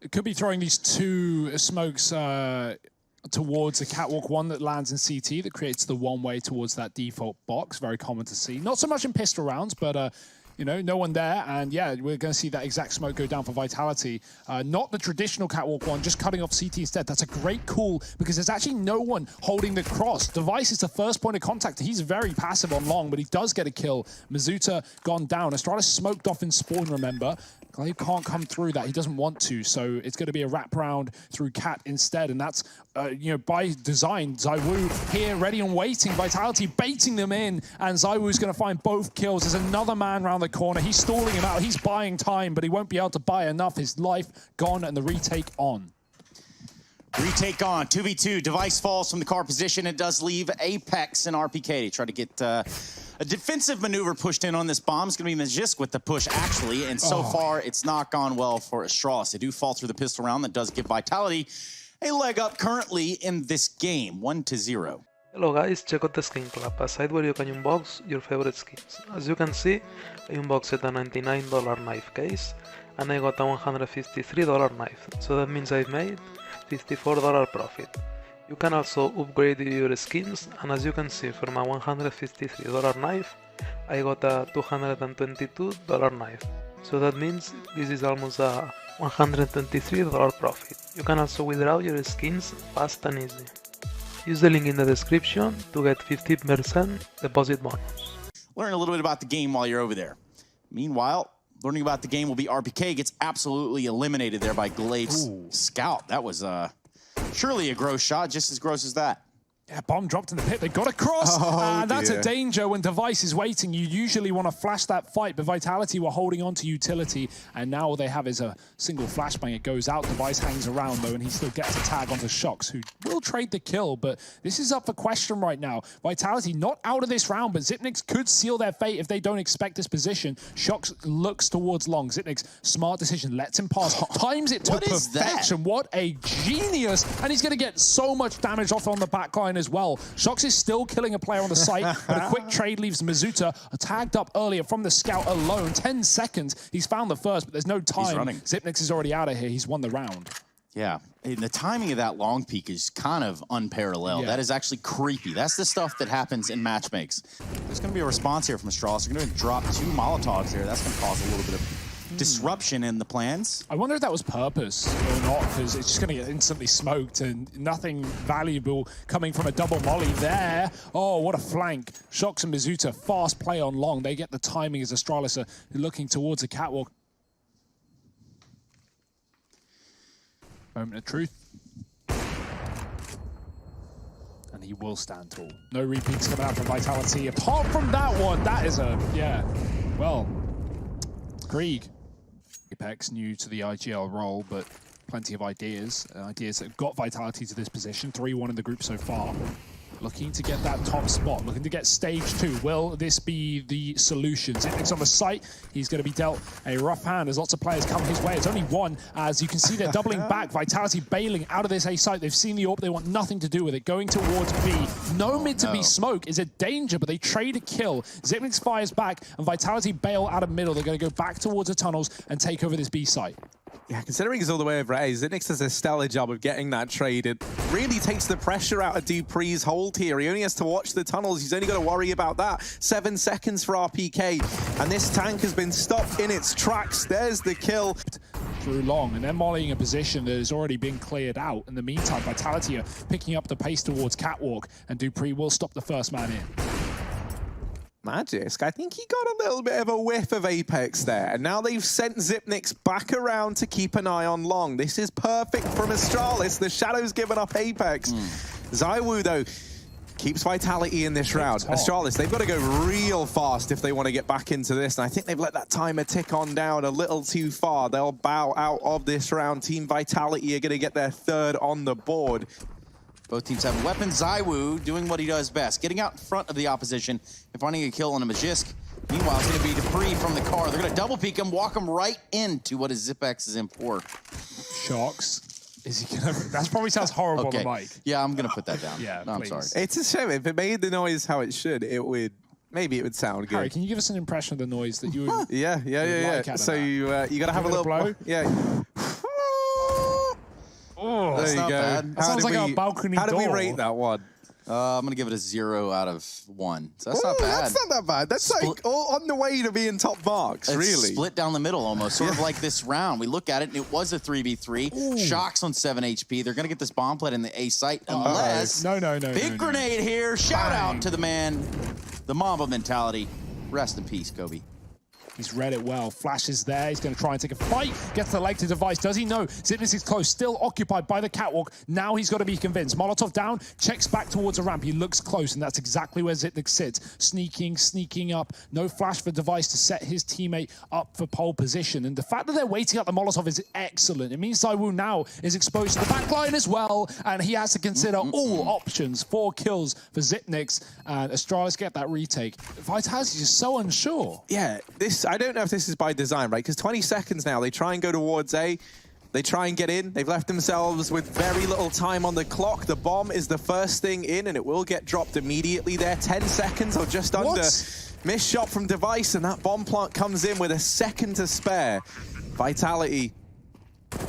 It could be throwing these two smokes towards the catwalk, one that lands in CT that creates the one way towards that default box. Very common to see. Not so much in pistol rounds, but you know, no one there, and yeah, we're going to see that exact smoke go down for Vitality. Not the traditional catwalk one, just cutting off CT instead. That's a great call because there's actually no one holding the cross. Device is the first point of contact. He's very passive on long, but he does get a kill. Mizuta gone down. Astralis smoked off in spawn, remember. He can't come through that. He doesn't want to, so it's going to be a wraparound through Cat instead, and that's, you know, by design. ZywOo here, ready and waiting. Vitality baiting them in, and ZywOo's going to find both kills. There's another man around the corner. He's stalling him out. He's buying time, but he won't be able to buy enough. His life gone, and the retake on. Retake on, 2v2, Device falls from the car position. It does leave Apex and RPK to try to get a defensive maneuver pushed in on this bomb. It's going to be Magisk with the push, actually, and so far it's not gone well for Astralis. They do fall through the pistol round. That does give Vitality a leg up currently in this game, 1-0. Hello guys, check out the skin club, a site where you can unbox your favorite skins. As you can see, I unboxed a $99 knife case, and I got a $153 knife, so that means I've made $54 profit. You can also upgrade your skins, and as you can see, for my $153 knife, I got a $222 knife. So that means this is almost a $123 profit. You can also withdraw your skins fast and easy. Use the link in the description to get 15% deposit bonus. Learn a little bit about the game while you're over there. Meanwhile, learning about the game will be RPK. Gets absolutely eliminated there by Glade's scout. That was surely a gross shot, just as gross as that. Yeah, bomb dropped in the pit. They got across, and that's a danger when Device is waiting. You usually want to flash that fight, but Vitality were holding on to utility, and now all they have is a single flashbang. It goes out. Device hangs around, though, and he still gets a tag onto shox, who will trade the kill, but this is up for question right now. Vitality not out of this round, but Xyp9x could seal their fate if they don't expect this position. shox looks towards long. Xyp9x, smart decision, lets him pass, times it to perfection. What a genius, and he's going to get so much damage off on the back line as well. shox is still killing a player on the site, but a quick trade leaves Mizuta tagged up earlier from the scout alone. 10 seconds. He's found the first, but there's no time. He's running. Xyp9x is already out of here. He's won the round. Yeah, and the timing of that long peek is kind of unparalleled. That is actually creepy. That's the stuff that happens in match makes. There's going to be a response here from Astralis. They're going to drop 2 Molotovs there. That's going to cause a little bit of disruption in the plans. I wonder if that was purpose or not, because it's just going to get instantly smoked and nothing valuable coming from a double molly there. Oh, what a flank. shox and Mizuta, fast play on long. They get the timing as Astralis are looking towards a catwalk. Moment of truth. And he will stand tall. No repeats coming out from Vitality. Apart from that one, that is a, well, Krieg. Apex new to the IGL role, but plenty of ideas that have got Vitality to this position. 3-1 in the group so far. Looking to get that top spot, looking to get stage 2. Will this be the solution? Xyp9x on the site. He's going to be dealt a rough hand as lots of players come his way. It's only one, as you can see they're doubling back. Vitality bailing out of this A site. They've seen the AWP. They want nothing to do with it. Going towards B. No mid to B smoke is a danger, but they trade a kill. Xyp9x fires back, and Vitality bail out of middle. They're going to go back towards the tunnels and take over this B site. Yeah, considering he's all the way over A, Xyp9x does a stellar job of getting that trade. It really takes the pressure out of dupree's hold here. He only has to watch the tunnels. He's only got to worry about that. 7 seconds for RPK, and this tank has been stopped in its tracks. There's the kill. Through long, and they're mollying a position that has already been cleared out. In the meantime, Vitality are picking up the pace towards catwalk, and dupreeh will stop the first man in. Magisk, I think he got a little bit of a whiff of Apex there, and now they've sent Xyp9x back around to keep an eye on long. This is perfect from Astralis. The Shadow's given up Apex. ZywOo, though, keeps Vitality in this round. Astralis, they've got to go real fast if they want to get back into this, and I think they've let that timer tick on down a little too far. They'll bow out of this round. Team Vitality are going to get their 3rd on the board. Both teams have weapons. ZywOo doing what he does best, getting out in front of the opposition and finding a kill on a Magisk. Meanwhile, it's going to be dupreeh from the car. They're going to double peek him, walk him right into what is Xyp9x's import. shox. Is he gonna? That probably sounds horrible on the mic. Yeah, I'm going to put that down. Yeah, no, I'm sorry. It's a shame. If it made the noise how it should, it would. Maybe it would sound good. Harry, can you give us an impression of the noise that you would Yeah. like So you got to have a little blow? Yeah. That's not bad. That sounds like a balcony How do we door. rate that one? I'm gonna give it a 0 out of 1. So that's not bad. That's not that bad. That's like all on the way to being top marks, It's really. split down the middle almost, sort of like this round. We look at it, and it was a 3v3. Shox on 7 HP. They're going to get this bomb plant in the A site unless... No. Big grenade here. Shout out to the man. The Mamba mentality. Rest in peace, Kobe. He's read it well. Flash is there. He's going to try and take a fight. Gets the leg to Device. Does he know? Zipnix is close. Still occupied by the catwalk. Now he's got to be convinced. Molotov down. Checks back towards a ramp. He looks close, and that's exactly where Zipnix sits. Sneaking up. No flash for Device to set his teammate up for pole position. And the fact that they're waiting at the Molotov is excellent. It means Zaiwu now is exposed to the back line as well, and he has to consider all options. 4 kills for Zipnix, and Astralis get that retake. Vitality is just so unsure. Yeah, I don't know if this is by design, right? Because 20 seconds now, they try and go towards A. They try and get in. They've left themselves with very little time on the clock. The bomb is the first thing in, and it will get dropped immediately there. 10 seconds or just under. Missed shot from Device, and that bomb plant comes in with a second to spare. Vitality,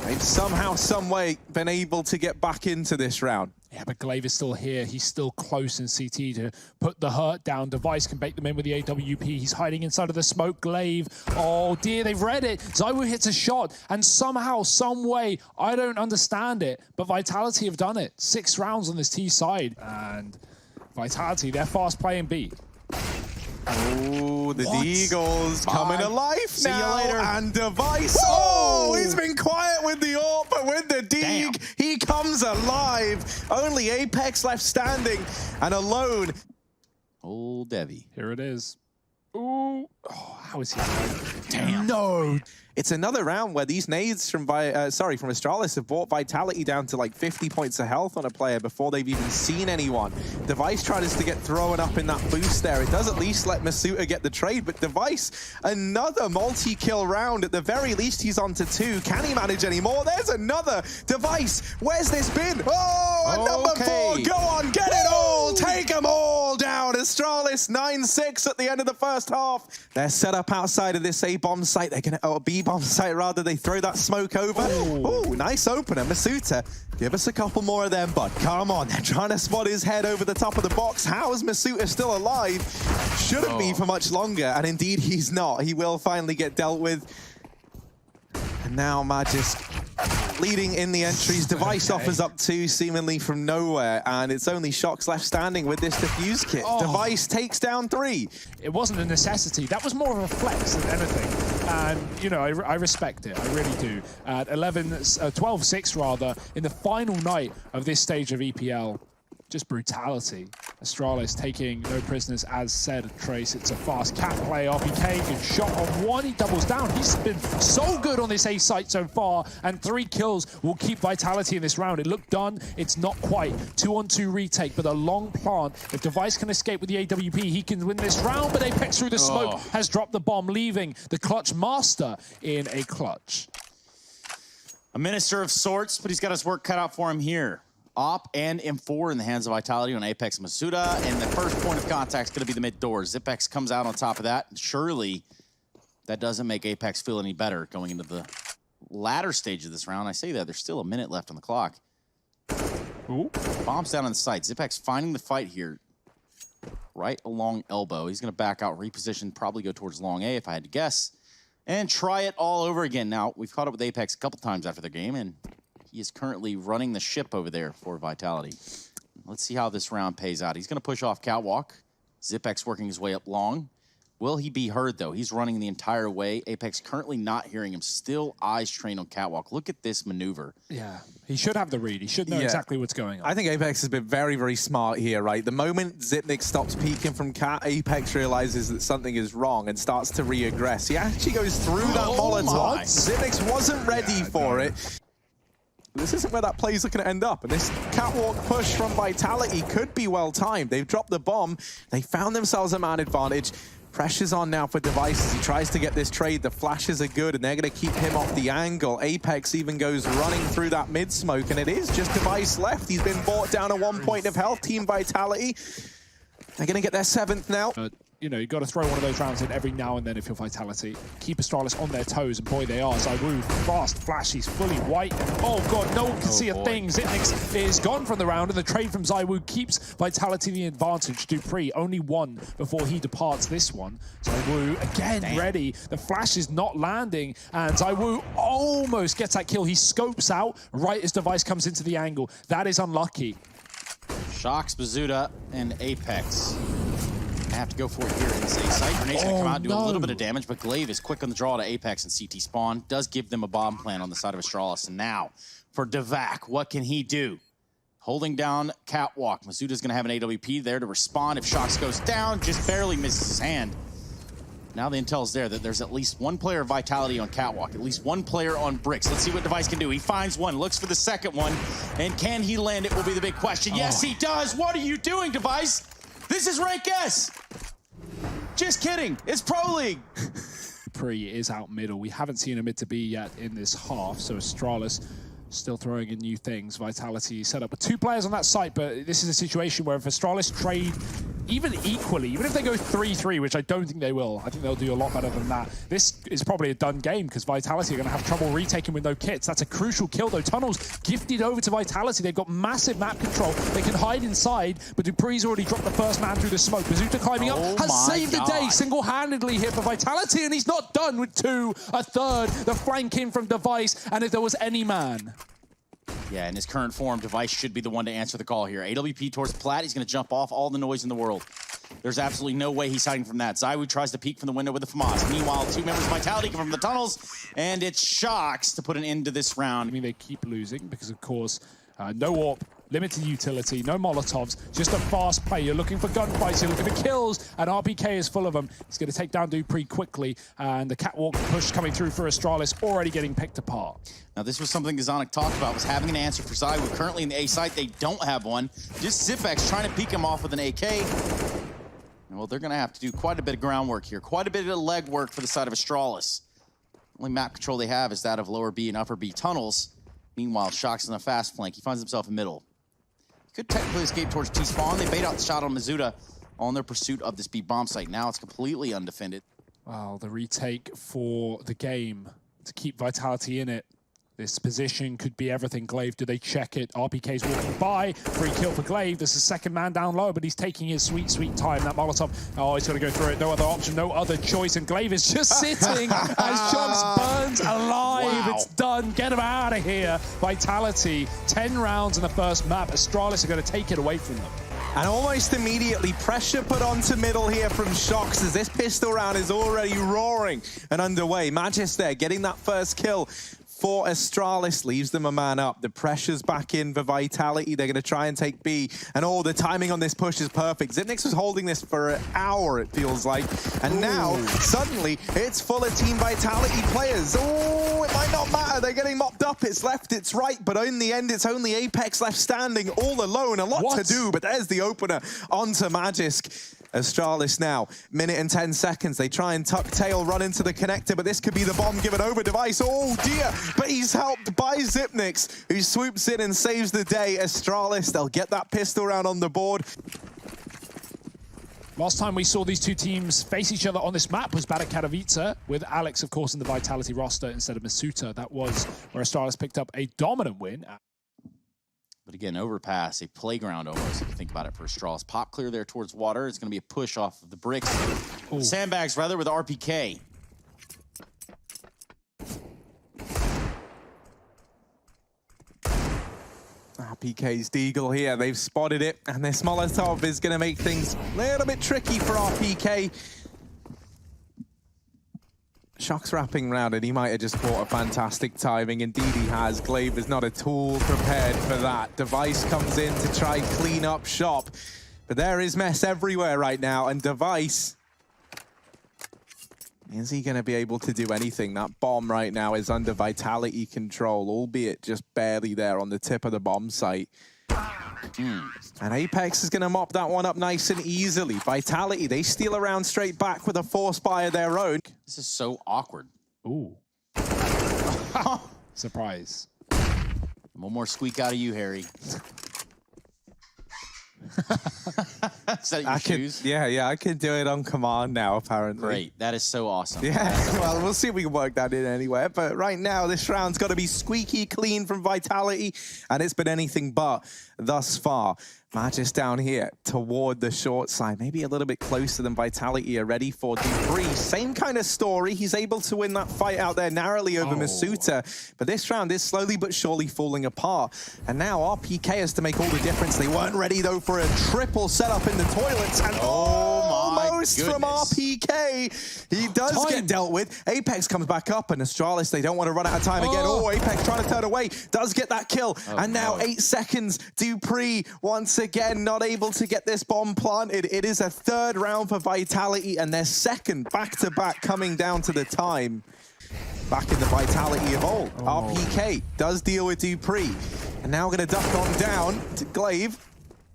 they've somehow, some way been able to get back into this round. Yeah, but Glaive is still here. He's still close in CT to put the hurt down. Device can bait them in with the AWP. He's hiding inside of the smoke. Glaive, oh dear, they've read it. Zaiwu hits a shot, and somehow, some way, I don't understand it, but Vitality have done it. 6 rounds on this T side, and Vitality, they're fast playing B. Oh, the Deagles coming alive now. See you later. And Device. Oh, he's been quiet with the AWP, but with the Deag, he comes alive. Only Apex left standing and alone. Old Devi. Here it is. Ooh. Oh, how is he going? Damn. No. It's another round where these nades from Astralis have brought Vitality down to like 50 points of health on a player before they've even seen anyone. Device tries to get thrown up in that boost there. It does at least let Masuta get the trade, but Device, another multi-kill round. At the very least, he's on to 2. Can he manage any more? There's another. Device, where's this been? Oh, and number 4, go on, get it all. Take them all down. Astralis 9-6 at the end of the first half. They're set up outside of this A-bomb site. They're going to, B-bomb site rather. They throw that smoke over. Oh, nice opener. Masuta, give us a couple more of them, bud. Come on. They're trying to spot his head over the top of the box. How is Masuta still alive? Shouldn't be for much longer. And indeed, he's not. He will finally get dealt with. And now Magisk leading in the entries. Device offers up 2 seemingly from nowhere, and it's only Shox left standing with this defuse kit. Device takes down 3. It wasn't a necessity. That was more of a flex than anything. And, you know, I respect it. I really do. At 12-6 rather, in the final night of this stage of EPL, just brutality. Astralis taking no prisoners, as said, Trace. It's a fast cat play. RPK, good shot on 1. He doubles down. He's been so good on this A site so far, and 3 kills will keep Vitality in this round. It looked done. It's not quite. 2-on-2 retake, but a long plant. If Device can escape with the AWP, he can win this round, but Apex through the smoke has dropped the bomb, leaving the clutch master in a clutch. A minister of sorts, but he's got his work cut out for him here. Op and M4 in the hands of Vitality on Apex Masuda, and the first point of contact is going to be the mid door. Zipex comes out on top of that. Surely that doesn't make Apex feel any better going into the latter stage of this round. I say that, there's still a minute left on the clock. Ooh. Bombs down on the site. Zipex finding the fight here. Right along elbow. He's going to back out, reposition, probably go towards long A if I had to guess, and try it all over again. Now, we've caught up with Apex a couple times after the game, and he is currently running the ship over there for Vitality. Let's see how this round pays out. He's going to push off catwalk. Zipex working his way up long. Will he be heard, though? He's running the entire way. Apex currently not hearing him. Still eyes trained on catwalk. Look at this maneuver. Yeah, he should have the read. He should know exactly what's going on. I think Apex has been very, very smart here, right? The moment Zipnix stops peeking from cat, Apex realizes that something is wrong and starts to re-aggress. He actually goes through that Molotov. Zipnix wasn't ready for it. This isn't where that play is going to end up. And this catwalk push from Vitality could be well timed. They've dropped the bomb. They found themselves a man advantage. Pressure's on now for Device as he tries to get this trade. The flashes are good, and they're going to keep him off the angle. Apex even goes running through that mid-smoke, and it is just Device left. He's been brought down to 1 point of health. Team Vitality, they're going to get their 7th now. you know, you've got to throw one of those rounds in every now and then if you're Vitality. Keep Astralis on their toes, and boy, they are. ZywOo, fast, flashy, fully white. Oh god, no one can see a thing. Xyp9x is gone from the round, and the trade from ZywOo keeps Vitality the advantage. Dupree only one before he departs this one. ZywOo again ready. The flash is not landing, and ZywOo almost gets that kill. He scopes out right as Device comes into the angle. That is unlucky. shox, Bazooka, and Apex. I have to go for it here in this A site. Grenade's gonna come out and do a little bit of damage, but glaive is quick on the draw to Apex and CT spawn. Does give them a bomb plan on the side of Astralis. And now for Devac, what can he do? Holding down Catwalk. Mazuta's gonna have an AWP there to respond. If shox goes down, just barely misses his hand. Now the intel's there that there's at least one player of Vitality on Catwalk, at least one player on Bricks. Let's see what Device can do. He finds one, looks for the second one, and can he land it will be the big question. Yes, he does. What are you doing, Device? This is rank S. Just kidding. It's Pro League. Dupree is out middle. We haven't seen a mid to B yet in this half, so Astralis still throwing in new things. Vitality set up with 2 players on that site, but this is a situation where if Astralis trade even equally, even if they go 3-3, which I don't think they will, I think they'll do a lot better than that. This is probably a done game because Vitality are going to have trouble retaking with no kits. That's a crucial kill though. Tunnels gifted over to Vitality. They've got massive map control. They can hide inside, but Dupree's already dropped the first man through the smoke. Bazooka climbing up has saved the day single-handedly here for Vitality, and he's not done with 2, a third, the flank in from Device, and if there was any man. Yeah, in his current form, Device should be the one to answer the call here. AWP towards Plat, he's going to jump off, all the noise in the world. There's absolutely no way he's hiding from that. ZywOo tries to peek from the window with the FAMAS. Meanwhile, 2 members of Vitality come from the tunnels, and it's shox to put an end to this round. I mean, they keep losing because, of course, no AWP, limited utility, no Molotovs, just a fast play. You're looking for gunfights, you're looking for kills, and RPK is full of them. He's going to take down Dupree quickly, and the catwalk push coming through for Astralis already getting picked apart. Now, this was something Zonic talked about, was having an answer for ZywOo. Currently in the A site, they don't have one. Just Xyp9x trying to peek him off with an AK. Well, they're going to have to do quite a bit of groundwork here, quite a bit of leg work for the side of Astralis. Only map control they have is that of lower B and upper B tunnels. Meanwhile, shox on a fast flank. He finds himself in middle. Could technically escape towards T-spawn. They bait out the shot on Mazooka on their pursuit of this B bomb site. Now it's completely undefended. Well, the retake for the game to keep Vitality in it. This position could be everything. glaive, do they check it? RPK's walking by. Free kill for glaive. There's a second man down low, but he's taking his sweet, sweet time. That Molotov, oh, he's got to go through it. No other option, no other choice. And glaive is just sitting as shox burns alive. Wow. It's done. Get him out of here. Vitality, 10 rounds in the first map. Astralis are going to take it away from them. And almost immediately, pressure put onto middle here from shox as this pistol round is already roaring and underway. Magisk there getting that first kill for Astralis, leaves them a man up. The pressure's back in for Vitality. They're going to try and take B. And the timing on this push is perfect. Xyp9x was holding this for an hour, it feels like. And now, suddenly, it's full of Team Vitality players. Oh, it might not matter. They're getting mopped up. It's left, it's right. But in the end, it's only Apex left standing all alone. A lot to do, but there's the opener onto Magisk. Astralis now, minute and 10 seconds. They try and tuck tail, run into the connector, but this could be the bomb given over. Device, oh dear, but he's helped by Xyp9x, who swoops in and saves the day. Astralis, they'll get that pistol round on the board. Last time we saw these two teams face each other on this map was back at Katowice, with Alex, of course, in the Vitality roster instead of Masuta. That was where Astralis picked up a dominant win. But again, overpass, a playground almost, if you think about it, for Astralis. Pop clear there towards water. It's going to be a push off of the bricks. Sandbags, rather, with RPK. RPK's Deagle here. They've spotted it, and this Molotov is going to make things a little bit tricky for RPK. shox wrapping round, and he might have just caught a fantastic timing. Indeed he has. glaive is not at all prepared for that. Device comes in to try and clean up shop, but there is mess everywhere right now, and Device, is he going to be able to do anything? That bomb right now is under Vitality control, albeit just barely there on the tip of the bomb site. And Apex is going to mop that one up nice and easily. Vitality, they steal around straight back with a force buy of their own. This is so awkward. Ooh. Surprise. One more squeak out of you, Harry. Is that your shoes? Yeah, I can do it on command now, apparently. Great. That is so awesome. Yeah, well, we'll see if we can work that in anywhere. But right now, this round's got to be squeaky clean from Vitality, and it's been anything but thus far. Magis down here toward the short side, maybe a little bit closer than Vitality are ready for dupreeh. Same kind of story. He's able to win that fight out there narrowly over Masuta, but this round is slowly but surely falling apart. And now RPK has to make all the difference. They weren't ready though for a triple setup in the toilets, and almost from RPK. He does get dealt with. Apex comes back up, and Astralis, they don't want to run out of time again. Oh, Apex trying to turn away, does get that kill, and now 8 seconds. dupreeh once again not able to get this bomb planted. It is a third round for Vitality, and their second back-to-back coming down to the time. Back in the Vitality of old. RPK does deal with dupreeh, and now going to duck on down to Glaive.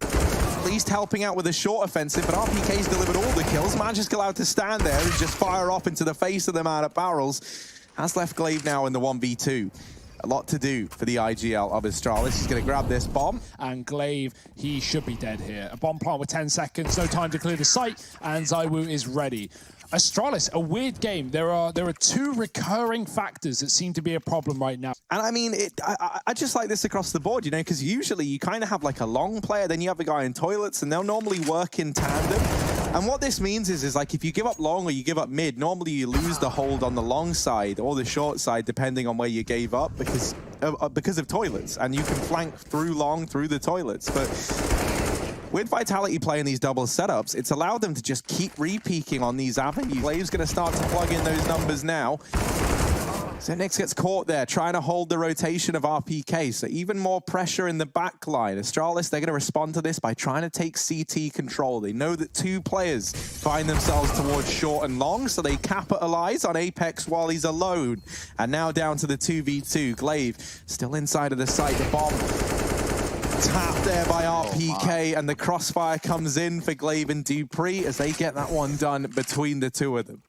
At least helping out with a short offensive, but RPK's delivered all the kills. Magis allowed to stand there and just fire off into the face of them out of barrels. Has left Glaive now in the 1v2. A lot to do for the IGL of Astralis. He's going to grab this bomb. And Glaive, he should be dead here. A bomb plant with 10 seconds, no time to clear the site, and ZywOo is ready. Astralis, a weird game. There are two recurring factors that seem to be a problem right now. And I mean, I just like this across the board, you know, because usually you kind of have like a long player, then you have a guy in toilets, and they'll normally work in tandem. And what this means is like if you give up long or you give up mid, normally you lose the hold on the long side or the short side, depending on where you gave up, because of toilets. And you can flank through long through the toilets. But with Vitality playing these double setups, it's allowed them to just keep re-peaking on these avenues. Glaive's going to start to plug in those numbers now. xyp9x gets caught there, trying to hold the rotation of RPK, so even more pressure in the back line. Astralis, they're going to respond to this by trying to take CT control. They know that 2 players find themselves towards short and long, so they capitalize on Apex while he's alone. And now down to the 2v2. Glaive still inside of the site. The bomb tapped there by RPK, and the crossfire comes in for Glaive and dupreeh as they get that one done between the two of them.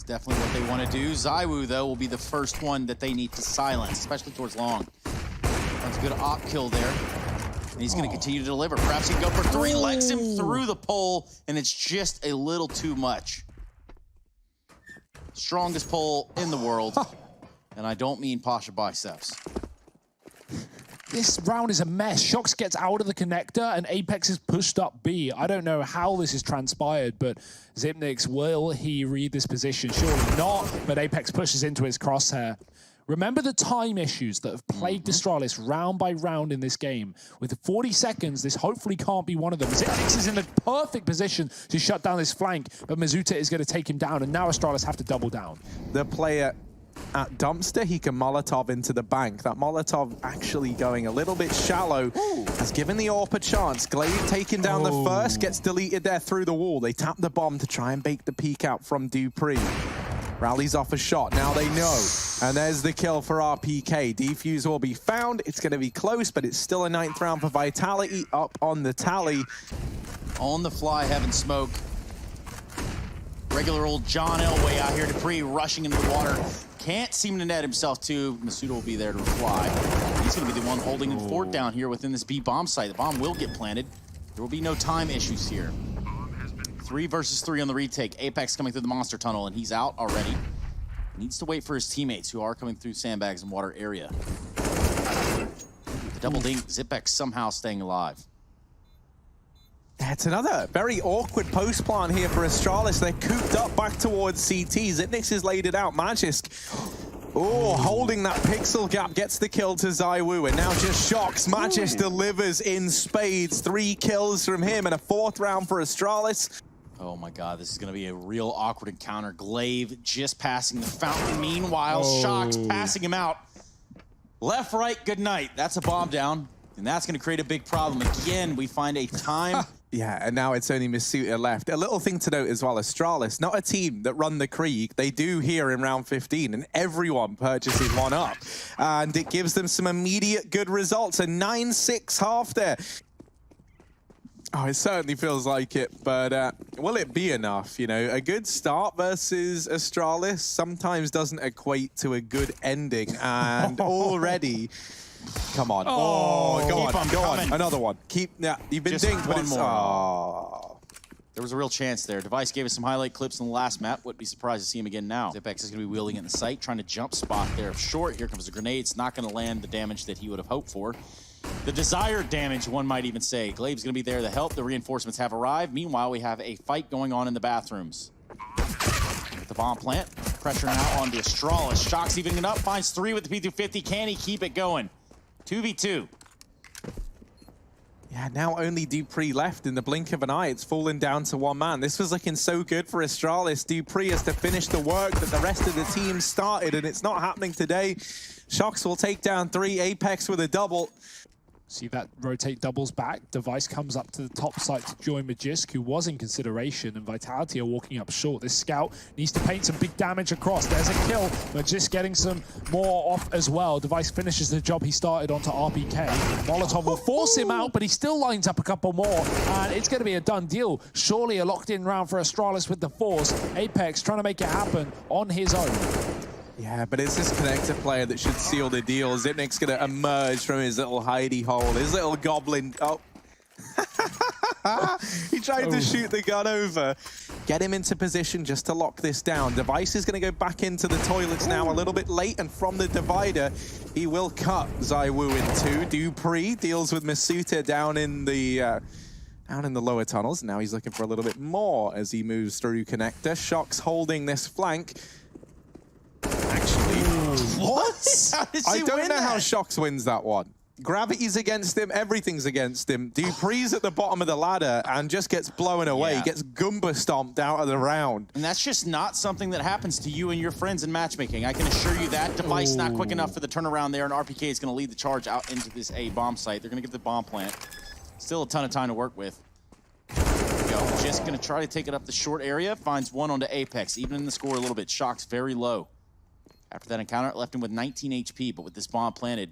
Definitely what they want to do. ZywOo, though, will be the first one that they need to silence, especially towards long. That's a good op kill there. And he's going to continue to deliver. Perhaps he can go for 3, legs him through the pole, and it's just a little too much. Strongest pole in the world, and I don't mean Pasha biceps. This round is a mess. shox gets out of the connector, and Apex is pushed up B. I don't know how this has transpired, but xyp9x, will he read this position? Surely not, but Apex pushes into his crosshair. Remember the time issues that have plagued Astralis round by round in this game. With 40 seconds, this hopefully can't be one of them. xyp9x is in the perfect position to shut down this flank, but Masuta is going to take him down, and now Astralis have to double down. The player at Dumpster, he can Molotov into the bank. That Molotov actually going a little bit shallow. Has given the AWP a chance. Glaive taking down the first, gets deleted there through the wall. They tap the bomb to try and bake the peek out from dupreeh. Rallies off a shot, now they know. And there's the kill for RPK. Defuse will be found. It's going to be close, but it's still a 9th round for Vitality up on the tally. On the fly, having smoke. Regular old John Elway out here. dupreeh rushing into the water. Can't seem to net himself too. Masuta will be there to reply. He's going to be the one holding the fort down here within this B bomb site. The bomb will get planted. There will be no time issues here. 3 versus 3 on the retake. Apex coming through the monster tunnel, and he's out already. He needs to wait for his teammates who are coming through sandbags and water area. The double dink. xyp9x somehow staying alive. That's another very awkward post plant here for Astralis. They're cooped up back towards CT. xyp9x has laid it out. Magisk, holding that pixel gap, gets the kill to ZywOo, and now just shox. Magisk delivers in spades. 3 kills from him, and a 4th round for Astralis. Oh my god, this is going to be a real awkward encounter. Glaive just passing the fountain. Meanwhile, shox passing him out. Left, right, good night. That's a bomb down, and that's going to create a big problem. Again, we find a time... Yeah, and now it's only Masuta left. A little thing to note as well, Astralis, not a team that run the Krieg. They do here in round 15, and everyone purchases one up. And it gives them some immediate good results. A 9-6 half there. Oh, it certainly feels like it, but will it be enough? You know, a good start versus Astralis sometimes doesn't equate to a good ending, and already Come on. Oh, go on, go on. coming. Another one. Yeah, you've been Just dinged, but one it's... more. Oh. There was a real chance there. Device gave us some highlight clips in the last map. Wouldn't be surprised to see him again now. Zipex is going to be wheeling in the sight, trying to jump spot there short. Here comes a grenade. It's not going to land the damage that he would have hoped for. The desired damage, one might even say. Glabe's going to be there to help. The reinforcements have arrived. Meanwhile, we have a fight going on in the bathrooms. With the bomb plant, pressure now on the Astralis. shox evening it up, finds 3 with the P250. Can he keep it going? 2v2. Yeah, now only Dupree left in the blink of an eye. It's fallen down to one man. This was looking so good for Astralis. Dupree has to finish the work that the rest of the team started, and it's not happening today. shox will take down 3, Apex with a double. See that rotate doubles back. Device comes up to the top side to join Magisk, who was in consideration, and Vitality are walking up short. This scout needs to paint some big damage across. There's a kill. Magisk getting some more off as well. Device finishes the job he started onto RPK. Molotov will force him out, but he still lines up a couple more, and it's going to be a done deal. Surely a locked-in round for Astralis with the force. Apex trying to make it happen on his own. Yeah, but it's this connector player that should seal the deal. Zipnik's going to emerge from his little hidey hole, his little goblin. Oh. He tried to shoot the gun over. Get him into position just to lock this down. Device is going to go back into the toilets now a little bit late, and from the divider, he will cut ZywOo in 2. Dupree deals with Masuta down in the lower tunnels. Now he's looking for a little bit more as he moves through connector. shox holding this flank. Actually, What? I don't know how shox wins that one. Gravity's against him, everything's against him. Dupree's at the bottom of the ladder and just gets blown away. Yeah. Gets Goomba stomped out of the round. And that's just not something that happens to you and your friends in matchmaking. I can assure you that. Device not quick enough for the turnaround there, and RPK is going to lead the charge out into this A bomb site. They're going to get the bomb plant. Still a ton of time to work with. There we go. Just going to try to take it up the short area. Finds one onto Apex, even in the score a little bit. shox very low. After that encounter, it left him with 19 HP, but with this bomb planted,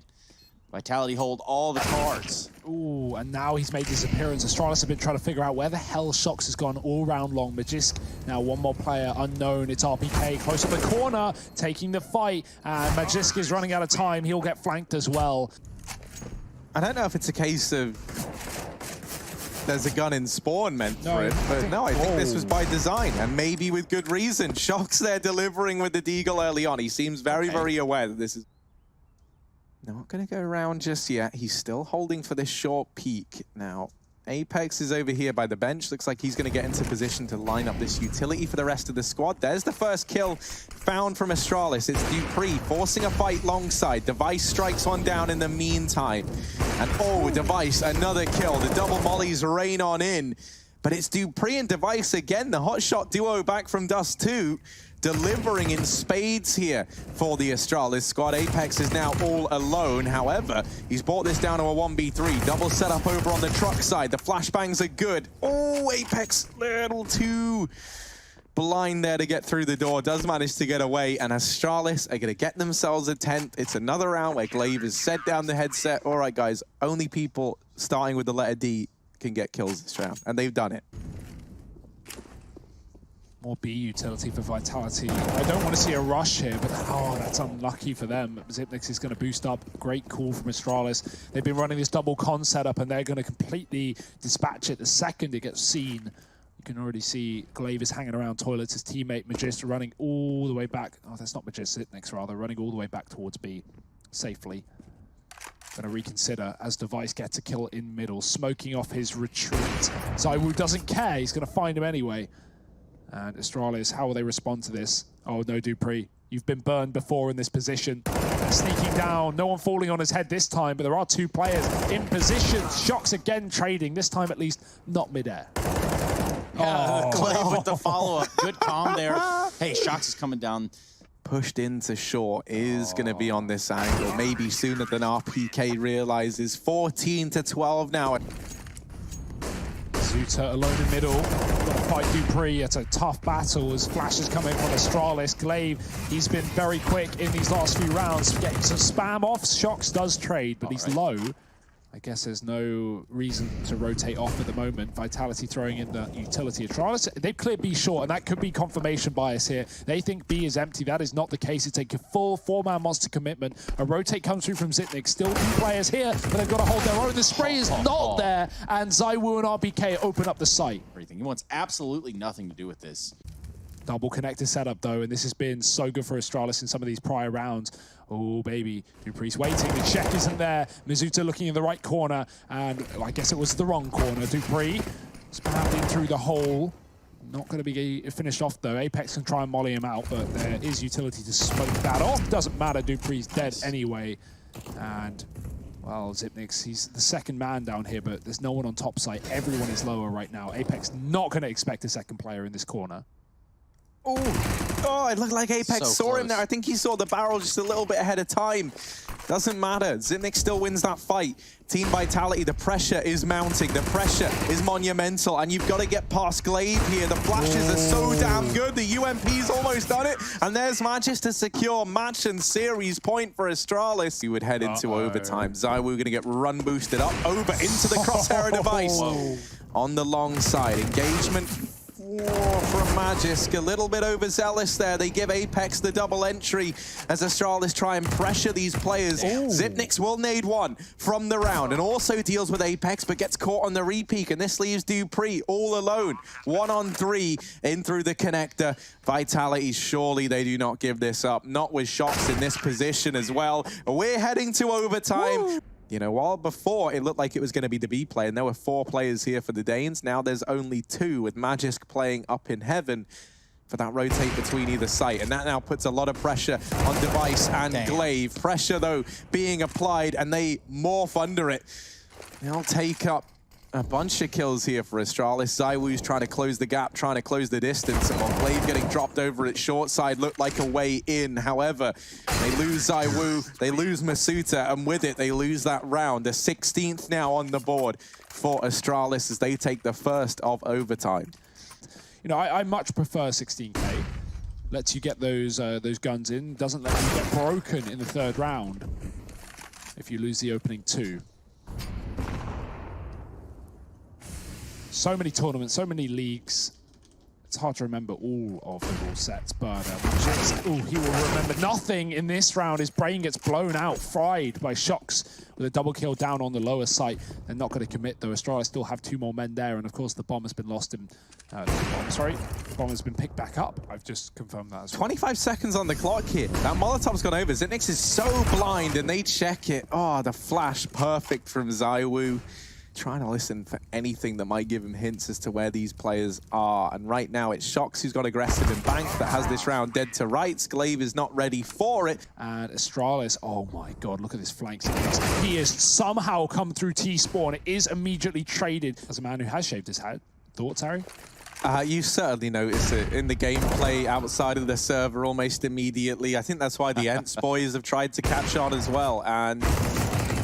Vitality hold all the cards. Ooh, and now he's made his appearance. Astralis have been trying to figure out where the hell shox has gone all round long. Magisk, now one more player unknown. It's RPK close to the corner, taking the fight. And Magisk is running out of time. He'll get flanked as well. I don't know if it's a case of there's a gun in spawn meant for it, but no, I think this was by design, and maybe with good reason. shox there delivering with the deagle early on. He seems very, very aware that this is not going to go around just yet. He's still holding for this short peek now. Apex is over here by the bench. Looks like he's going to get into position to line up this utility for the rest of the squad. There's the first kill found from Astralis. It's Dupree forcing a fight long side. Device strikes one down in the meantime. And oh, Device, another kill. The double mollies rain on in. But it's Dupree and Device again, the hotshot duo back from Dust 2, delivering in spades here for the Astralis squad. Apex is now all alone. However, he's brought this down to a 1v3. Double setup over on the truck side. The flashbangs are good. Oh, Apex, little too blind there to get through the door. Does manage to get away, and Astralis are going to get themselves a 10th. It's another round where Glaive has set down the headset. All right, guys, only people starting with the letter D can get kills this round, and they've done it. More B utility for Vitality. I don't want to see a rush here, but oh, that's unlucky for them. Zipnix is going to boost up. Great call from Astralis. They've been running this double con setup, and they're going to completely dispatch it the second it gets seen. You can already see Glaive is hanging around toilets. His teammate Magist running all the way back. Oh, that's not Magist, Zipnix rather, running all the way back towards B safely. Going to reconsider as Device gets a kill in middle, smoking off his retreat. ZywOo doesn't care. He's going to find him anyway. And Astralis, how will they respond to this? Oh, no, Dupree. You've been burned before in this position. They're sneaking down. No one falling on his head this time, but there are 2 players in position. shox again trading, this time at least not midair. Yeah, Glaive with the follow-up. Good calm there. Hey, shox is coming down. Pushed into short is going to be on this angle, maybe sooner than RPK realizes. 14-12 now. Zuta alone in middle. Got to fight Dupree. It's a tough battle as flashes come in from Astralis. Glaive, he's been very quick in these last few rounds, getting some spam off. shox does trade, but he's low. I guess there's no reason to rotate off at the moment. Vitality throwing in the utility. Astralis, they've cleared B short, and that could be confirmation bias here. They think B is empty. That is not the case. It's a full 4-man monster commitment. A rotate comes through from Zipnik. Still 2 players here, but they've got to hold their own. The spray is not there, and ZywOo and RBK open up the site. Everything. He wants absolutely nothing to do with this. Double connector setup though, and this has been so good for Astralis in some of these prior rounds. Oh baby, dupree's waiting, the check isn't there. Mizuta looking in the right corner, and I guess it was the wrong corner. dupree spammed in through the hole. Not going to be finished off though. Apex can try and molly him out, but there is utility to smoke that off. Doesn't matter, dupree's dead anyway. And well, Zipnix, he's the second man down here, but there's no one on top site. Everyone is lower right now. Apex not going to expect a second player in this corner. Oh, it looked like Apex So saw him close. there. I think he saw the barrel just a little bit ahead of time. Doesn't matter. Zipnik still wins that fight. Team Vitality, the pressure is mounting. The pressure is monumental, and you've got to get past Glaive here. The flashes are so damn good. The UMP's almost done it, and there's Magis to secure match and series point for Astralis. You would head into overtime. ZywOo going to get run boosted up over into the crosshair device. On the long side, engagement from Magisk, a little bit overzealous there. They give Apex the double entry as Astralis try and pressure these players. Zipnix will nade one from the round and also deals with Apex, but gets caught on the repeak, and this leaves dupreeh all alone. 1-on-3 in through the connector. Vitality, surely they do not give this up. Not with shox in this position as well. We're heading to overtime. You know, while before it looked like it was going to be the B play, and there were 4 players here for the Danes, now there's only 2, with Magisk playing up in heaven for that rotate between either site. And that now puts a lot of pressure on Device and Glaive. Pressure, though, being applied, and they morph under it. They'll take up a bunch of kills here for Astralis. ZywOo's trying to close the gap, trying to close the distance, and while Glaive getting dropped over at short side looked like a way in. However, they lose ZywOo, they lose Masuta, and with it, they lose that round. The 16th now on the board for Astralis as they take the first of overtime. You know, I much prefer 16K. Lets you get those guns in, doesn't let you get broken in the 3rd round if you lose the opening 2. So many tournaments, so many leagues. It's hard to remember all of the rule sets, but he will remember nothing in this round. His brain gets blown out, fried by shox with a double kill down on the lower site. They're not going to commit though. Astralis still have 2 more men there, and of course the bomb has been lost in. The bomb has been picked back up. I've just confirmed that as well. 25 seconds on the clock here. That Molotov's gone over. Zipnix is so blind, and they check it. Oh, the flash perfect from ZywOo. Trying to listen for anything that might give him hints as to where these players are. And right now it's shox who's got aggressive in bank that has this round dead to rights. Glaive is not ready for it. And Astralis, oh my god, look at this flank sequence. He has somehow come through T-spawn. It is immediately traded. As a man who has shaved his head. Thoughts, Harry? You certainly notice it in the gameplay outside of the server almost immediately. I think that's why the Ence boys have tried to catch on as well. And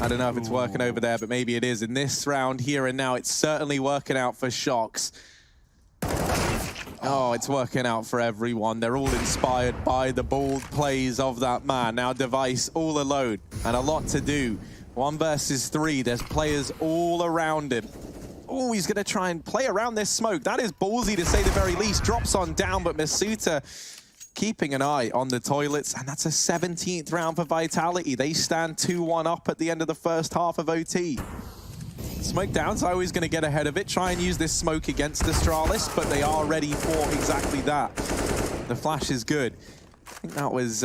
I don't know if it's working over there, but maybe it is. In this round here and now, it's certainly working out for shox. Oh, it's working out for everyone. They're all inspired by the bold plays of that man. Now Device all alone and a lot to do. 1 versus 3. There's players all around him. Oh, he's going to try and play around this smoke. That is ballsy to say the very least. Drops on down, but Masuta keeping an eye on the toilets, and that's a 17th round for Vitality. They stand 2-1 up at the end of the first half of OT. Smoke down, so always going to get ahead of it, try and use this smoke against Astralis, but they are ready for exactly that. The flash is good. I think that was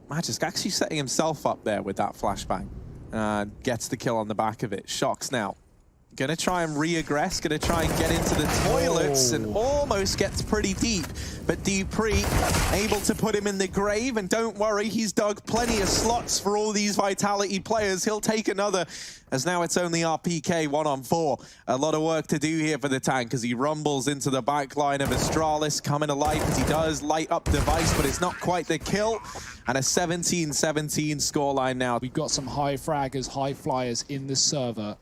Magisk actually setting himself up there with that flashbang. Gets the kill on the back of it. shox now. Gonna try and re-aggress, gonna try and get into the toilets and almost gets pretty deep. But dupreeh able to put him in the grave, and don't worry, he's dug plenty of slots for all these Vitality players. He'll take another, as now it's only RPK 1-on-4. A lot of work to do here for the tank as he rumbles into the back line of Astralis, coming to life as he does light up Device, but it's not quite the kill. And a 17-17 scoreline now. We've got some high fraggers, high flyers in the server.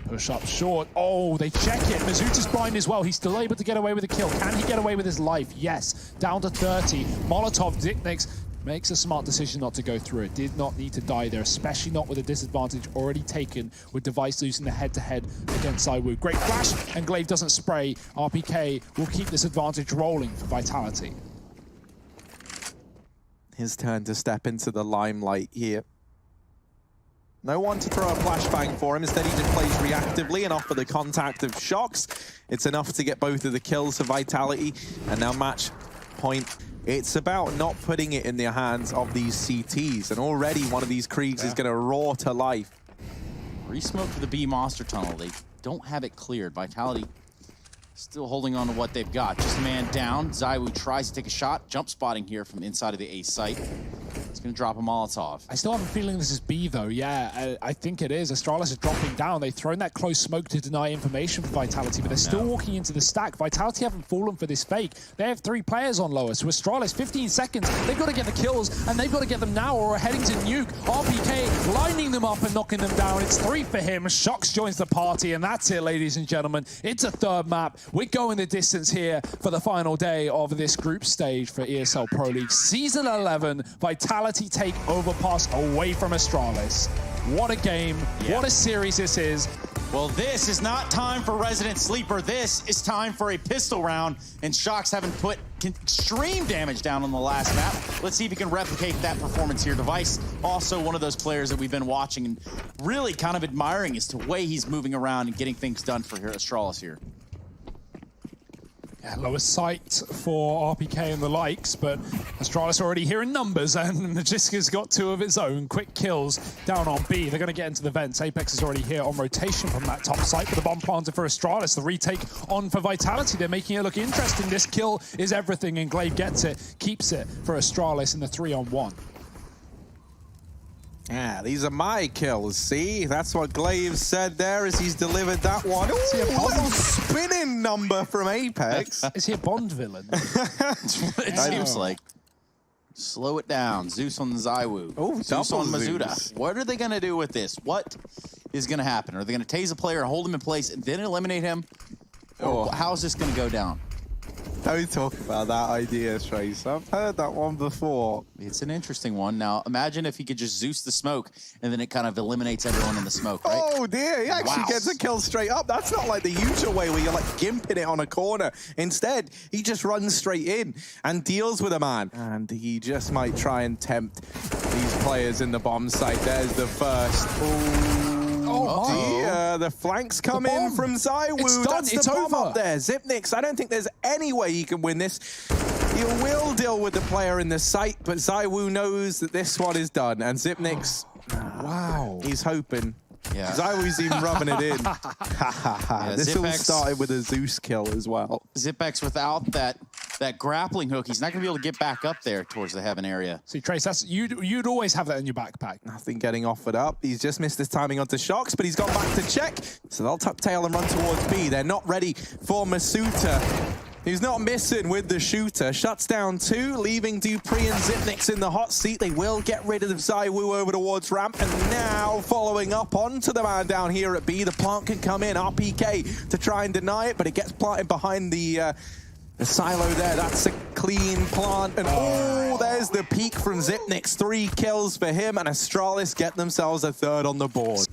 Push up short. Oh, they check it. Mizuta's blind as well. He's still able to get away with a kill. Can he get away with his life? Yes. Down to 30. Molotov, Zipnix makes a smart decision not to go through it. Did not need to die there, especially not with a disadvantage already taken with Device losing the head-to-head against ZywOo. Great flash, and Glaive doesn't spray. RPK will keep this advantage rolling for Vitality. His turn to step into the limelight here. No one to throw a flashbang for him. Instead, he just plays reactively and offer the contact of shox. It's enough to get both of the kills for Vitality. And now match point. It's about not putting it in the hands of these CTs. And already one of these Kriegs is going to roar to life. Re-smoke for the B monster tunnel. They don't have it cleared. Vitality still holding on to what they've got. Just a man down. ZywOo tries to take a shot. Jump spotting here from inside of the A site. It's going to drop a Molotov. I still have a feeling this is B, though. Yeah, I think it is. Astralis is dropping down. They've thrown that close smoke to deny information for Vitality, but they're still walking into the stack. Vitality haven't fallen for this fake. They have 3 players on lower. So Astralis, 15 seconds. They've got to get the kills, and they've got to get them now, or are heading to nuke. RPK lining them up and knocking them down. It's 3 for him. shox joins the party, and that's it, ladies and gentlemen. It's a third map. We're going the distance here for the final day of this group stage for ESL Pro League. Season 11, Vitality take overpass away from Astralis. What a game. What a series this is. Well, this is not time for Resident Sleeper. This is time for a pistol round, and shox having put extreme damage down on the last map. Let's see if he can replicate that performance here. Device, also one of those players that we've been watching and really kind of admiring as to the way he's moving around and getting things done for Astralis here. Yeah, lower sight for RPK and the likes, but Astralis already here in numbers, and Magiska's got 2 of his own. Quick kills down on B. They're going to get into the vents. Apex is already here on rotation from that top site, but the bomb planted for Astralis. The retake on for Vitality. They're making it look interesting. This kill is everything, and Glaive gets it, keeps it for Astralis in the 3-on-1. Yeah, these are my kills, see? That's what Glaive said there as he's delivered that one. Ooh, little spinning number from Apex. Is he a Bond villain? It seems like. Slow it down. Zeus on ZywOo. Oh, Zeus on Mazuda. Zeus. What are they going to do with this? What is going to happen? Are they going to tase a player, hold him in place, and then eliminate him? Or how is this going to go down? Don't talk about that idea, Trace. I've heard that one before. It's an interesting one. Now, imagine if he could just Zeus the smoke, and then it kind of eliminates everyone in the smoke, right? Oh, dear. He actually gets a kill straight up. That's not like the usual way where you're like gimping it on a corner. Instead, he just runs straight in and deals with a man. And he just might try and tempt these players in the bomb site. There's the first. Oh, dear. The flanks come in from ZywOo. It's done. That's the bomb up there. Xyp9x, I don't think there's any way he can win this. He will deal with the player in the site, but ZywOo knows that this one is done. And Xyp9x, wow, he's hoping. Yeah. ZywOo's even rubbing it in. This all started with a Zeus kill as well. Xyp9x without that grappling hook, he's not going to be able to get back up there towards the heaven area. See, Trace, that's you'd always have that in your backpack. Nothing getting offered up. He's just missed his timing onto shox, but he's gone back to check. So they'll tuck tail and run towards B. They're not ready for Masuta. He's not missing with the shooter. Shuts down 2, leaving Dupree and Xyp9x in the hot seat. They will get rid of ZywOo over towards ramp. And now following up onto the man down here at B. The plant can come in. RPK to try and deny it, but it gets planted behind the silo there. That's a clean plant. And oh, there's the peak from Xyp9x. 3 kills for him, and Astralis get themselves a 3rd on the board.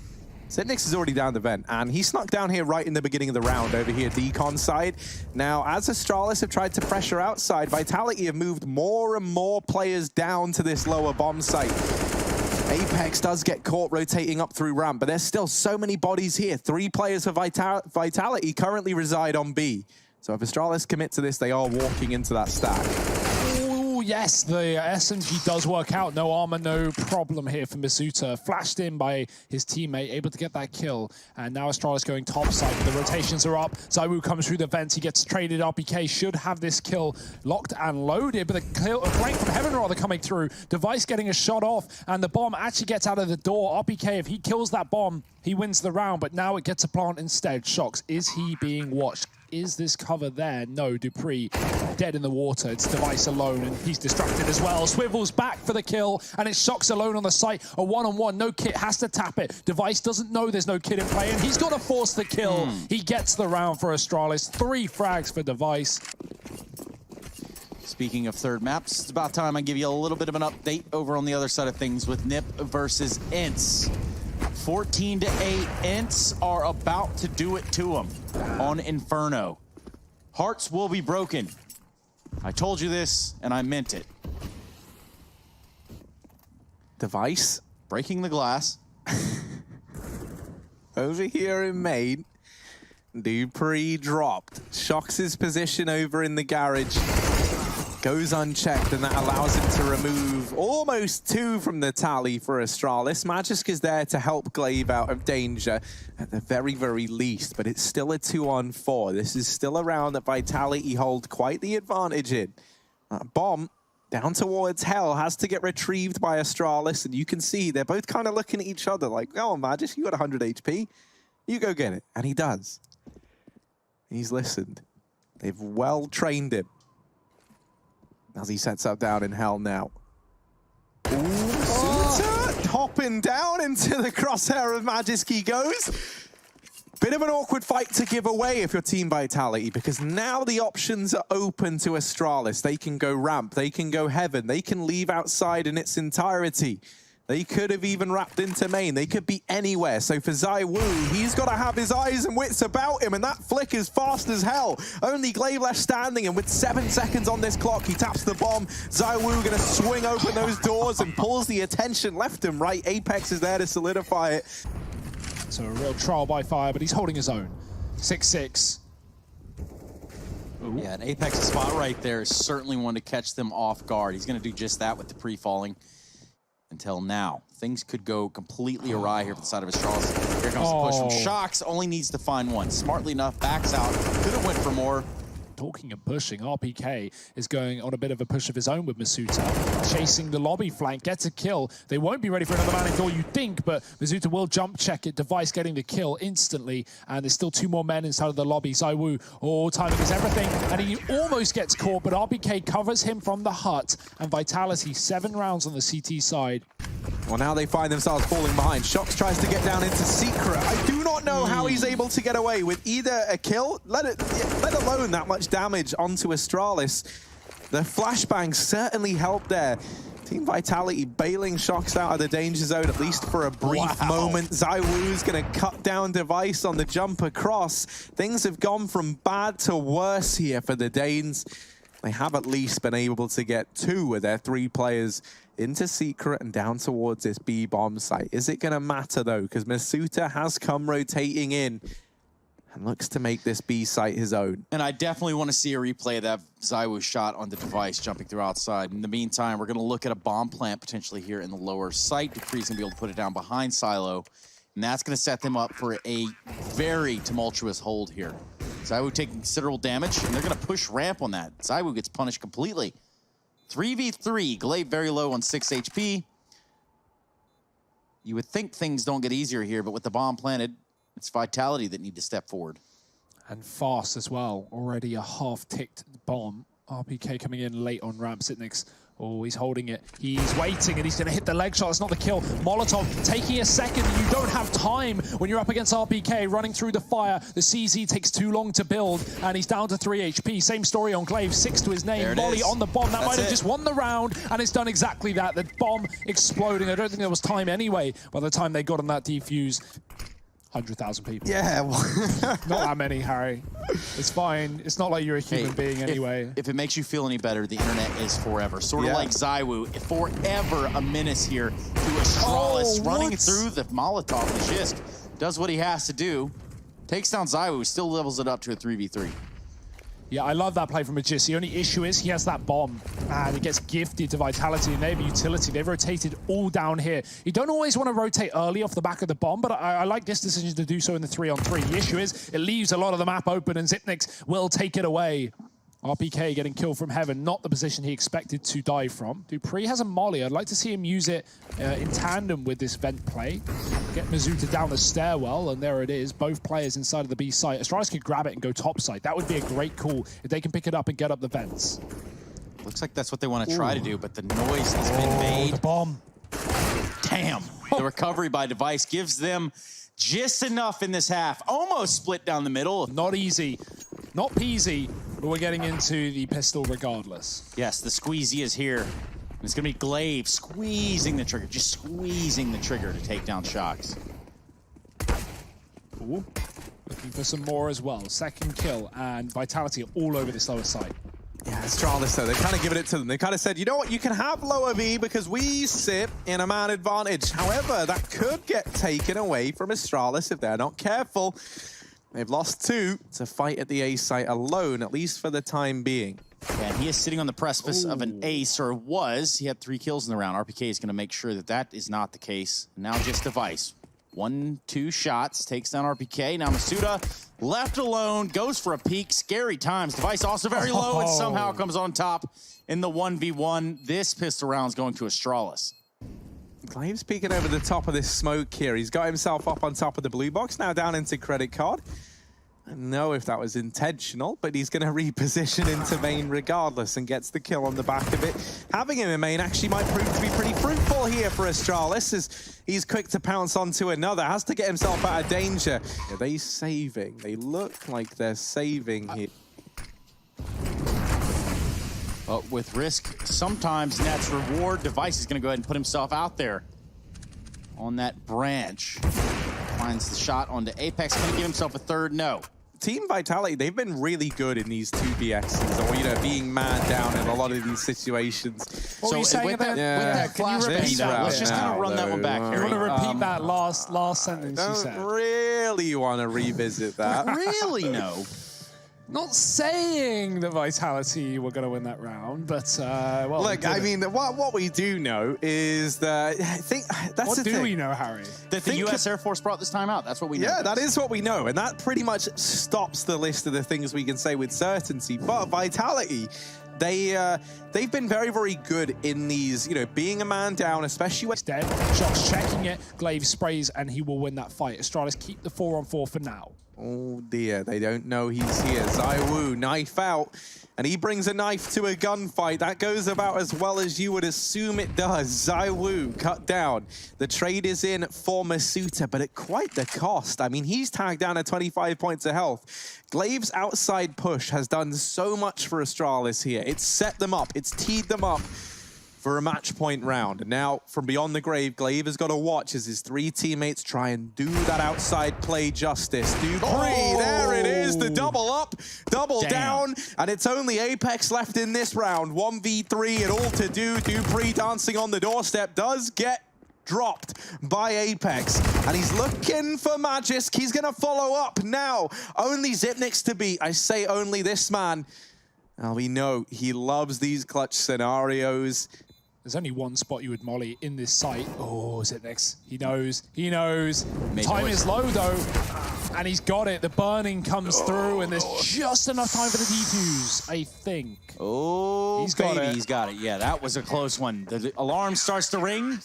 Xyp9x is already down the vent, and he snuck down here right in the beginning of the round over here, decon side. Now, as Astralis have tried to pressure outside, Vitality have moved more and more players down to this lower bomb site. Apex does get caught rotating up through ramp, but there's still so many bodies here. 3 players for Vitality currently reside on B. So if Astralis commit to this, they are walking into that stack. Yes, the SMG does work out. No armor, no problem here for Masuta. Flashed in by his teammate, able to get that kill. And now Astralis going top side. The rotations are up. ZywOo comes through the vents. He gets traded. RPK should have this kill locked and loaded. But the kill, a flank from Heaven rather coming through. Device getting a shot off. And the bomb actually gets out of the door. RPK, if he kills that bomb, he wins the round. But now it gets a plant instead. shox, is he being watched? Is this cover there? No, Dupree dead in the water. It's Device alone, and he's distracted as well. Swivels back for the kill, and it's shox alone on the site. A one-on-one, no kit, has to tap it. Device doesn't know there's no kit in play, and he's got to force the kill. He gets the round for Astralis. 3 frags for Device. Speaking of third maps, it's about time I give you a little bit of an update over on the other side of things with NiP versus Ence. 14-8, Ence are about to do it to them on Inferno. Hearts will be broken. I told you this, and I meant it. Device. Breaking the glass. Over here in main, Dupree dropped. shox's position over in the garage goes unchecked, and that allows him to remove almost 2 from the tally for Astralis. Magisk is there to help Glaive out of danger at the very, very least, but it's still a 2-on-4. This is still a round that Vitality hold quite the advantage in. Bomb down towards Hell has to get retrieved by Astralis, and you can see they're both kind of looking at each other like, oh, Magisk, you got 100 HP. You go get it. And he does. He's listened. They've well trained him. As he sets up down in Hell now. Suta hopping down into the crosshair of Magisk he goes. Bit of an awkward fight to give away if you're Team Vitality, because now the options are open to Astralis. They can go ramp, they can go heaven, they can leave outside in its entirety. They could have even wrapped into main. They could be anywhere. So for ZywOo, he's got to have his eyes and wits about him, and that flick is fast as hell. Only Glaive left standing, and with 7 seconds on this clock, he taps the bomb. ZywOo going to swing open those doors and pulls the attention left and right. Apex is there to solidify it. So a real trial by fire, but he's holding his own. 6-6. Yeah, an Apex's spot right there is certainly one to catch them off guard. He's going to do just that with the pre-falling. Until now, things could go completely awry here for the side of Astralis. Here comes the push from shox. Only needs to find one. Smartly enough, backs out. Could have went for more. Talking and pushing, RPK is going on a bit of a push of his own with Masuta, chasing the lobby flank, gets a kill. They won't be ready for another landing door, you think, but Masuta will jump check it, Device getting the kill instantly, and there's still 2 more men inside of the lobby. ZywOo, timing is everything, and he almost gets caught, but RPK covers him from the hut, and Vitality 7 rounds on the CT side. Well, now they find themselves falling behind. shox tries to get down into secret. I do not know how he's able to get away with either a kill, let alone that much damage onto Astralis. The flashbang certainly helped there. Team Vitality bailing shox out of the danger zone, at least for a brief moment. ZywOo's going to cut down Device on the jump across. Things have gone from bad to worse here for the Danes. They have at least been able to get 2 of their 3 players into secret and down towards this B bomb site. Is it going to matter though? Because Masuta has come rotating in and looks to make this B site his own. And I definitely want to see a replay of that ZywOo shot on the Device jumping through outside. In the meantime, we're going to look at a bomb plant potentially here in the lower site. Dupree's going to be able to put it down behind Silo. And that's going to set them up for a very tumultuous hold here. ZywOo taking considerable damage, and they're going to push ramp on that. ZywOo gets punished completely. 3v3, Glaive very low on 6 HP. You would think things don't get easier here, but with the bomb planted, it's Vitality that need to step forward. And fast as well. Already a half-ticked bomb. RPK coming in late on ramp. Sitnix, oh, he's holding it. He's waiting, and he's going to hit the leg shot. It's not the kill. Molotov taking a second. You don't have time when you're up against RPK, running through the fire. The CZ takes too long to build, and he's down to 3 HP. Same story on Glaive, 6 to his name. Molly on the bomb. That might have just won the round, and it's done exactly that. The bomb exploding. I don't think there was time anyway by the time they got on that defuse. 100,000 people. Yeah. Not that many, Harry. It's fine. It's not like you're a human being anyway. If it makes you feel any better, the internet is forever. Sort of like ZywOo, forever a menace here to Astralis, running through the Molotov. Just does what he has to do. Takes down ZywOo, still levels it up to a 3v3. Yeah, I love that play from Magis. The only issue is he has that bomb, and it gets gifted to Vitality, and they have utility. They've rotated all down here. You don't always want to rotate early off the back of the bomb, but I like this decision to do so in the 3-on-3. The issue is it leaves a lot of the map open, and Xyp9x will take it away. RPK getting killed from heaven, not the position he expected to die from. Dupree has a molly. I'd like to see him use it in tandem with this vent play. Get Masuta down the stairwell, and there it is. Both players inside of the B site. Astralis could grab it and go top site. That would be a great call if they can pick it up and get up the vents. Looks like that's what they want to try to do, but the noise has been made. The bomb. Damn. The recovery by Device gives them just enough in this half. Almost split down the middle. Not easy. Not peasy. But we're getting into the pistol regardless. Yes, the squeezy is here. And it's going to be Glaive squeezing the trigger, just squeezing the trigger to take down shox. Ooh. Looking for some more as well. Second kill and Vitality all over this lower side. Yeah, Astralis though, they've kind of given it to them. They kind of said, you know what, you can have lower V because we sit in a man advantage. However, that could get taken away from Astralis if they're not careful. They've lost 2 to fight at the A site alone, at least for the time being. And he is sitting on the precipice of an ace, or was. He had 3 kills in the round. RPK is going to make sure that that is not the case. Now just Device. 1-2 shots, takes down RPK. Now Masuda left alone, goes for a peek. Scary times. Device also very low and somehow comes on top in the 1v1. This pistol round is going to Astralis. Glaive's peeking over the top of this smoke here. He's got himself up on top of the blue box, now down into credit card. I don't know if that was intentional, but he's going to reposition into main regardless and gets the kill on the back of it. Having him in main actually might prove to be pretty fruitful here for Astralis, as he's quick to pounce onto another. Has to get himself out of danger. Are they saving? They look like they're saving here. But with risk, sometimes that's reward. Device is going to go ahead and put himself out there on that branch. Finds the shot onto Apex. Can he give himself a third? No. Team Vitality, they've been really good in these 2BXs, or, you know, being man down in a lot of these situations. What were you saying with about that Can you flashbang, repeat that? let's just kind of run that one back, You Harry. want to repeat that last sentence you Don't said? really want to revisit that. Really? No. Not saying that Vitality were going to win that round, but well. Look, I mean, what we do know is that I think that's what the do thing. we know, Harry? That the U.S. Air Force brought this time out. That's what we know. Yeah, that is what we know, and that pretty much stops the list of the things we can say with certainty. But Vitality, they've been very, very good in these, you know, being a man down, especially when He's dead. Shox checking it. Glaive sprays, and he will win that fight. Astralis keep the 4-on-4 for now. Oh dear, they don't know he's here. ZywOo, knife out, and he brings a knife to a gunfight. That goes about as well as you would assume it does. ZywOo cut down. The trade is in for Masuda, but at quite the cost. I mean, he's tagged down at 25 points of health. Glaive's outside push has done so much for Astralis here. It's set them up, it's teed them up for a match point round. And now, from beyond the grave, Glaive has got to watch as his 3 teammates try and do that outside play justice. Dupree, there it is, the double up, double down, and it's only Apex left in this round. 1v3 and all to do. Dupree dancing on the doorstep does get dropped by Apex, and he's looking for Magisk. He's gonna follow up now. Only Xyp9x to beat. I say only this man. Now we know he loves these clutch scenarios. There's only one spot you would molly in this site. Oh, Xyp9x. He knows. He knows. Time is low, though. And he's got it. The burning comes through, and there's just enough time for the defuse, I think. Oh, he's got it. He's got it. Yeah, that was a close one. The alarm starts to ring.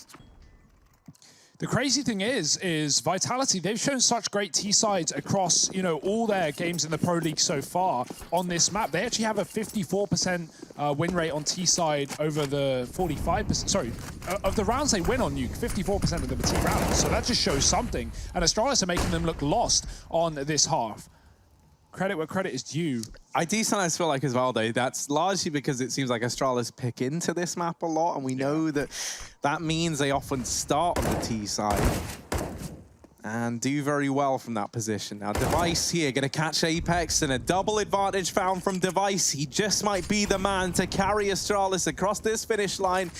The crazy thing is Vitality, they've shown such great T-sides across, you know, all their games in the Pro League so far on this map. They actually have a 54% win rate on T-side over the 45%, sorry, of the rounds they win on Nuke, 54% of them are T rounds. So that just shows something. And Astralis are making them look lost on this half. Credit where credit is due. I do sometimes feel like as well, though, that's largely because it seems like Astralis pick into this map a lot, and we know that that means they often start on the T side and do very well from that position. Now, Device here going to catch Apex, and a double advantage found from Device. He just might be the man to carry Astralis across this finish line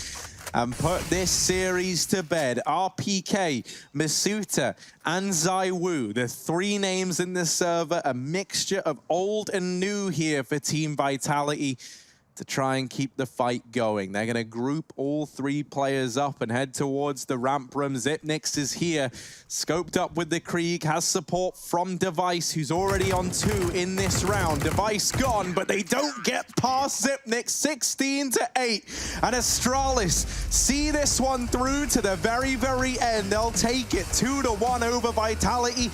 and put this series to bed. RPK, Masuda, and ZywOo, the 3 names in this server, a mixture of old and new here for Team Vitality to try and keep the fight going. They're going to group all 3 players up and head towards the ramp room. Xyp9x is here, scoped up with the Krieg, has support from Device, who's already on 2 in this round. Device gone, but they don't get past Xyp9x, 16-8. And Astralis see this one through to the very, very end. They'll take it 2-1 over Vitality,